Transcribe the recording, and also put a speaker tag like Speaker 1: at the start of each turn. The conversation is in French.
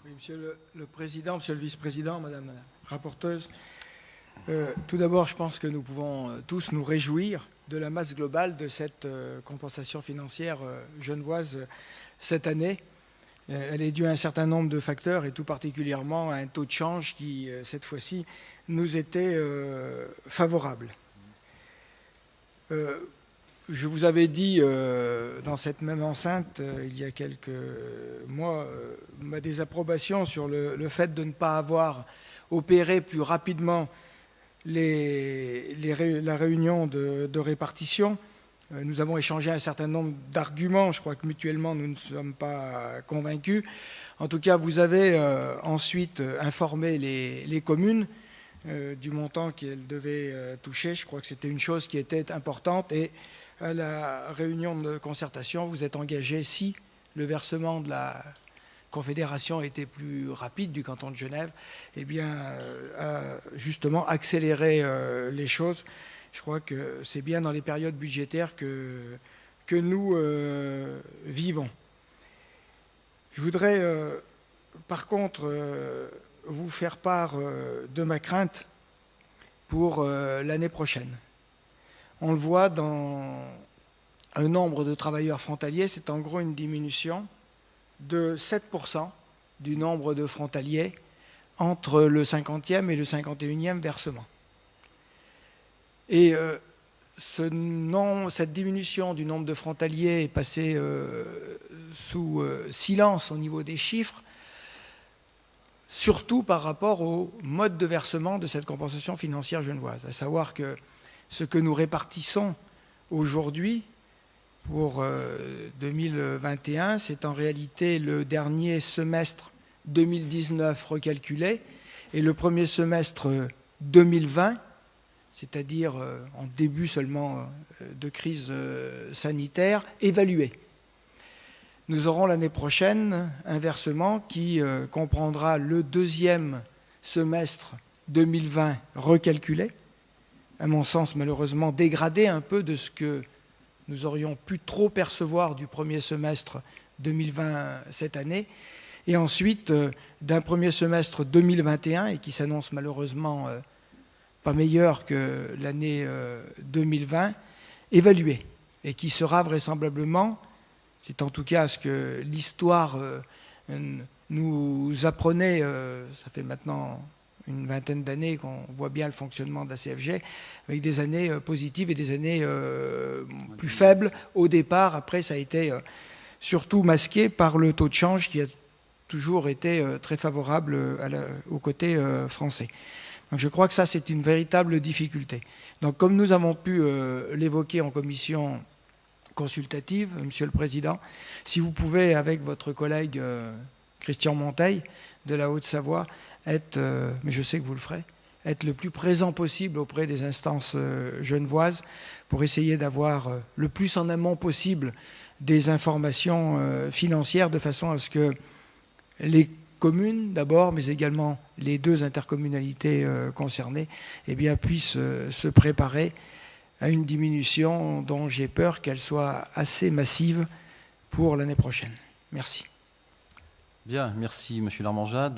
Speaker 1: Oui, Monsieur le Président, Monsieur le Vice-président, Madame la rapporteuse, tout d'abord, je pense que nous pouvons tous nous réjouir de la masse globale de cette compensation financière genevoise cette année. Elle est due à un certain nombre de facteurs et tout particulièrement à un taux de change qui, cette fois-ci, nous était favorable. Je vous avais dit dans cette même enceinte, il y a quelques mois, ma désapprobation sur le fait de ne pas avoir opéré plus rapidement la réunion de répartition. Nous avons échangé un certain nombre d'arguments. Je crois que mutuellement, nous ne sommes pas convaincus. En tout cas, vous avez ensuite informé les communes du montant qu'elles devaient toucher. Je crois que c'était une chose qui était importante. Et à la réunion de concertation, vous êtes engagé, si le versement de la Confédération était plus rapide du canton de Genève, eh bien, à justement accélérer les choses. Je crois que c'est bien dans les périodes budgétaires que nous vivons. Je voudrais, par contre, vous faire part de ma crainte pour l'année prochaine. On le voit dans un nombre de travailleurs frontaliers, c'est en gros une diminution de 7% du nombre de frontaliers entre le 50e et le 51e versement. Et cette diminution du nombre de frontaliers est passée sous silence au niveau des chiffres, surtout par rapport au mode de versement de cette compensation financière genevoise. À savoir que ce que nous répartissons aujourd'hui pour 2021, c'est en réalité le dernier semestre 2019 recalculé et le premier semestre 2020, c'est-à-dire en début seulement de crise sanitaire, évalué. Nous aurons l'année prochaine un versement qui comprendra le deuxième semestre 2020 recalculé, à mon sens malheureusement dégradé un peu de ce que nous aurions pu trop percevoir du premier semestre 2020 cette année, et ensuite d'un premier semestre 2021, et qui s'annonce malheureusement pas meilleur que l'année 2020, évalué, et qui sera vraisemblablement, c'est en tout cas ce que l'histoire nous apprenait, ça fait maintenant une vingtaine d'années qu'on voit bien le fonctionnement de la CFG, avec des années positives et des années plus faibles au départ. Après, ça a été surtout masqué par le taux de change qui a toujours été très favorable au côté français. Donc je crois que ça, c'est une véritable difficulté. Donc comme nous avons pu l'évoquer en commission consultative, Monsieur le Président, si vous pouvez, avec votre collègue Christian Monteil de la Haute-Savoie, mais je sais que vous le ferez, être le plus présent possible auprès des instances genevoises pour essayer d'avoir le plus en amont possible des informations financières de façon à ce que les communes d'abord, mais également les deux intercommunalités concernées, eh bien, puissent se préparer à une diminution dont j'ai peur qu'elle soit assez massive pour l'année prochaine. Merci.
Speaker 2: Bien, merci Monsieur Larmanjat.